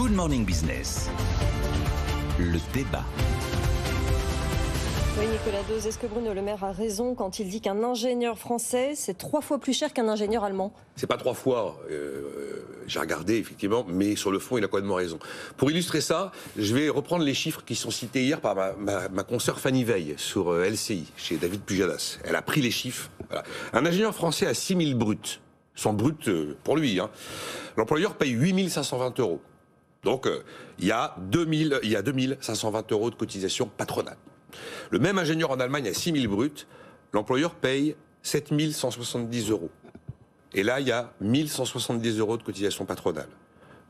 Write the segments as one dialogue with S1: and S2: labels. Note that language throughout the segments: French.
S1: Good Morning Business. Le débat.
S2: Oui, Nicolas Dose, est-ce que Bruno Le Maire a raison quand il dit qu'un ingénieur français, c'est 3 fois plus cher qu'un ingénieur allemand ?
S3: C'est pas 3 fois, j'ai regardé effectivement, mais sur le fond, il a complètement raison. Pour illustrer ça, je vais reprendre les chiffres qui sont cités hier par ma consoeur Fanny Veil sur LCI, chez David Pujadas. Elle a pris les chiffres. Voilà. Un ingénieur français à 6 000 bruts, son brut pour lui, l'employeur paye 8 520 €. Donc il y a 2 520 € de cotisation patronale. Le même ingénieur en Allemagne à 6 000 bruts, l'employeur paye 7 170 €. Et là, il y a 1 170 € de cotisation patronale.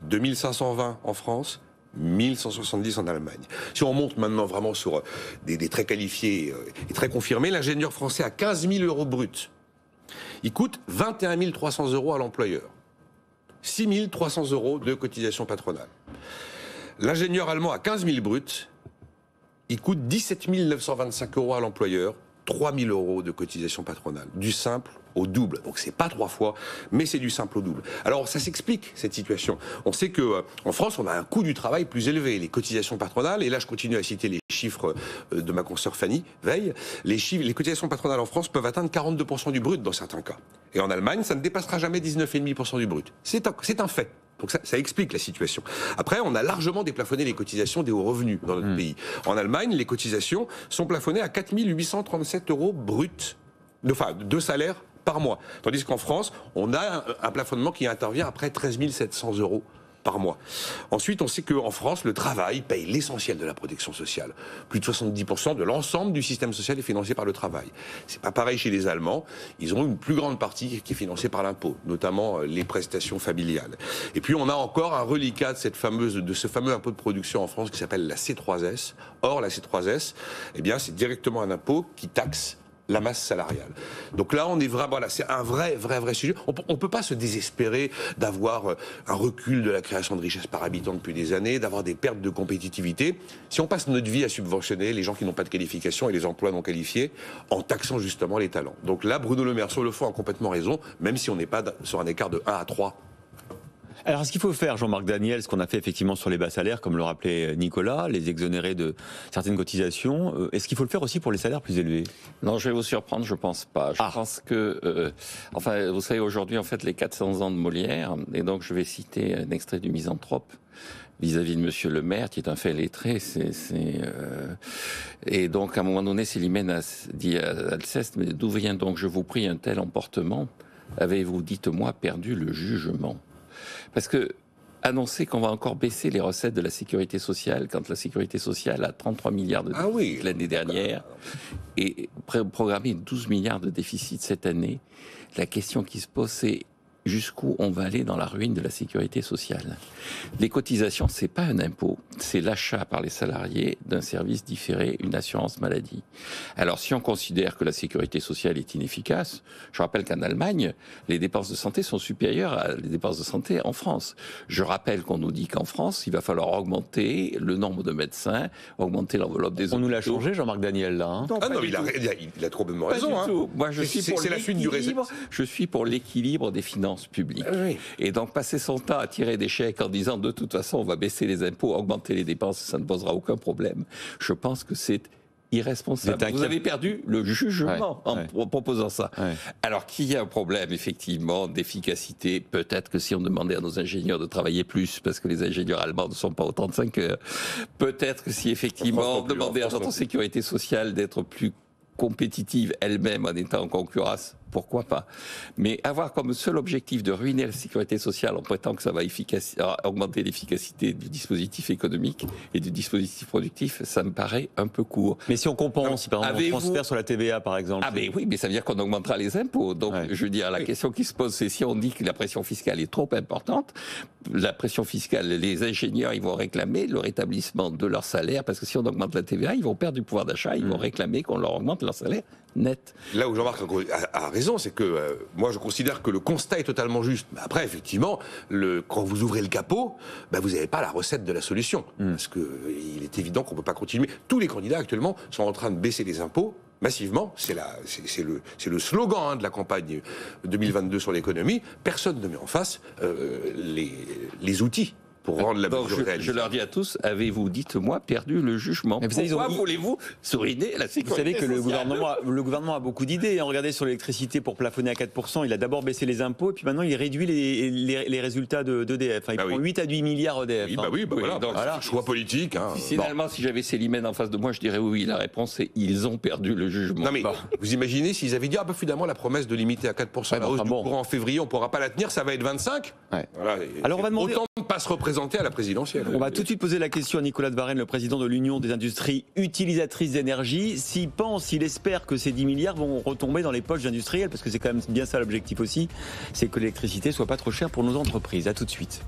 S3: 2 520 en France, 1 170 en Allemagne. Si on monte maintenant vraiment sur des très qualifiés et très confirmés, l'ingénieur français à 15 000 € bruts, il coûte 21 300 € à l'employeur. 6 300 € de cotisation patronale. L'ingénieur allemand à 15 000 bruts, il coûte 17 925 € à l'employeur, 3 000 € de cotisation patronale. Du simple au double. Donc c'est pas 3 fois, mais c'est du simple au double. Alors ça s'explique, cette situation. On sait que en France, on a un coût du travail plus élevé. Les cotisations patronales, et là je continue à citer les chiffres de ma consoeur Fanny Veil, les cotisations patronales en France peuvent atteindre 42% du brut dans certains cas. Et en Allemagne, ça ne dépassera jamais 19,5% du brut. C'est un fait. Donc ça explique la situation. Après, on a largement déplafonné les cotisations des hauts revenus dans notre pays. En Allemagne, les cotisations sont plafonnées à 4 837 € bruts, de salaire par mois. Tandis qu'en France, on a un plafonnement qui intervient après 13 700 € par mois. Ensuite, on sait qu'en France, le travail paye l'essentiel de la protection sociale. Plus de 70% de l'ensemble du système social est financé par le travail. C'est pas pareil chez les Allemands. Ils ont une plus grande partie qui est financée par l'impôt, notamment les prestations familiales. Et puis, on a encore un reliquat de ce fameux impôt de production en France qui s'appelle la C3S. Or, la C3S, c'est directement un impôt qui taxe la masse salariale. Donc là, on est vraiment, c'est un vrai sujet. On peut pas se désespérer d'avoir un recul de la création de richesse par habitant depuis des années, d'avoir des pertes de compétitivité. Si on passe notre vie à subventionner les gens qui n'ont pas de qualification et les emplois non qualifiés, en taxant justement les talents. Donc là, Bruno Le Maire, sur le fond, a complètement raison, même si on n'est pas sur un écart de 1 à 3.
S4: Alors, ce qu'il faut faire, Jean-Marc Daniel, ce qu'on a fait effectivement sur les bas salaires, comme le rappelait Nicolas, les exonérer de certaines cotisations, est-ce qu'il faut le faire aussi pour les salaires plus élevés ?
S5: Non, je vais vous surprendre, je pense pas. Je pense que, vous savez, aujourd'hui, en fait, les 400 ans de Molière, et donc je vais citer un extrait du Misanthrope, vis-à-vis de Monsieur le Maire, qui est un fait lettré, et donc, à un moment donné, Célimène dit à Alceste, mais d'où vient donc, je vous prie, un tel emportement ? Avez-vous, dites-moi, perdu le jugement ? Parce que annoncer qu'on va encore baisser les recettes de la sécurité sociale, quand la sécurité sociale a 33 milliards de déficit l'année dernière, et programmer 12 milliards de déficit cette année, la question qui se pose, c'est jusqu'où on va aller dans la ruine de la sécurité sociale. Les cotisations, c'est pas un impôt, c'est l'achat par les salariés d'un service différé, une assurance maladie. Alors, si on considère que la sécurité sociale est inefficace, je rappelle qu'en Allemagne, les dépenses de santé sont supérieures à les dépenses de santé en France. Je rappelle qu'on nous dit qu'en France, il va falloir augmenter le nombre de médecins, augmenter l'enveloppe des hôpitaux.
S4: On nous l'a changé, Jean-Marc Daniel, là.
S3: Non, il a complètement raison.
S5: Pas du tout. Moi, je suis pour
S3: la suite du
S5: l'équilibre. Je suis pour l'équilibre des finances publiques.
S3: Oui.
S5: Et donc, passer son temps à tirer des chèques en disant de toute façon, on va baisser les impôts, augmenter les dépenses, ça ne posera aucun problème. Je pense que c'est irresponsable. Vous avez perdu le jugement en proposant ça. Ouais. Alors qu'il y a un problème, effectivement, d'efficacité. Peut-être que si on demandait à nos ingénieurs de travailler plus, parce que les ingénieurs allemands ne sont pas aux 35 heures, peut-être que si effectivement on demandait à notre sécurité sociale d'être plus compétitive elle-même en étant en concurrence, pourquoi pas. Mais avoir comme seul objectif de ruiner la sécurité sociale en prétendant que ça va augmenter l'efficacité du dispositif économique et du dispositif productif, ça me paraît un peu court.
S4: Mais si on compense, si par exemple on transfère sur la TVA par exemple...
S5: Ah ben oui, mais ça veut dire qu'on augmentera les impôts. Donc je veux dire, la question qui se pose, c'est si on dit que la pression fiscale est trop importante, la pression fiscale, les ingénieurs, ils vont réclamer le rétablissement de leur salaire, parce que si on augmente la TVA, ils vont perdre du pouvoir d'achat, ils vont réclamer qu'on leur augmente leur salaire net.
S3: Là où Jean-Marc a raison, c'est que moi je considère que le constat est totalement juste. Mais après, effectivement, quand vous ouvrez le capot, vous n'avez pas la recette de la solution. Parce qu'il est évident qu'on ne peut pas continuer. Tous les candidats actuellement sont en train de baisser les impôts massivement. C'est le slogan de la campagne 2022 sur l'économie. Personne ne met en face les outils pour rendre la
S5: Donc
S3: mesure réaliste.
S5: je leur dis à tous, avez-vous, dites-moi, perdu le jugement?
S4: Mais vous savez,
S5: Pourquoi voulez-vous souriner la sécurité
S4: Vous savez que
S5: sociale
S4: le gouvernement a beaucoup d'idées. Regardez sur l'électricité pour plafonner à 4%, il a d'abord baissé les impôts et puis maintenant il réduit les résultats d'EDF. Il prend 8 à 8 milliards EDF.
S3: Oui, voilà.
S5: donc,
S3: Voilà. Choix politique. Hein.
S5: Finalement, si j'avais Célimène en face de moi, je dirais oui. La réponse c'est ils ont perdu le jugement.
S3: Non mais vous imaginez s'ils avaient dit finalement la promesse de limiter à 4% la hausse du courant en février, on ne pourra pas la tenir, ça va être 25. Voilà.
S4: Alors on va demander...
S3: Autant ne pas se représenter à la présidentielle.
S4: On va tout de suite poser la question à Nicolas de Varenne, le président de l'Union des industries utilisatrices d'énergie. S'il espère que ces 10 milliards vont retomber dans les poches industrielles, parce que c'est quand même bien ça l'objectif aussi, c'est que l'électricité soit pas trop chère pour nos entreprises. À tout de suite.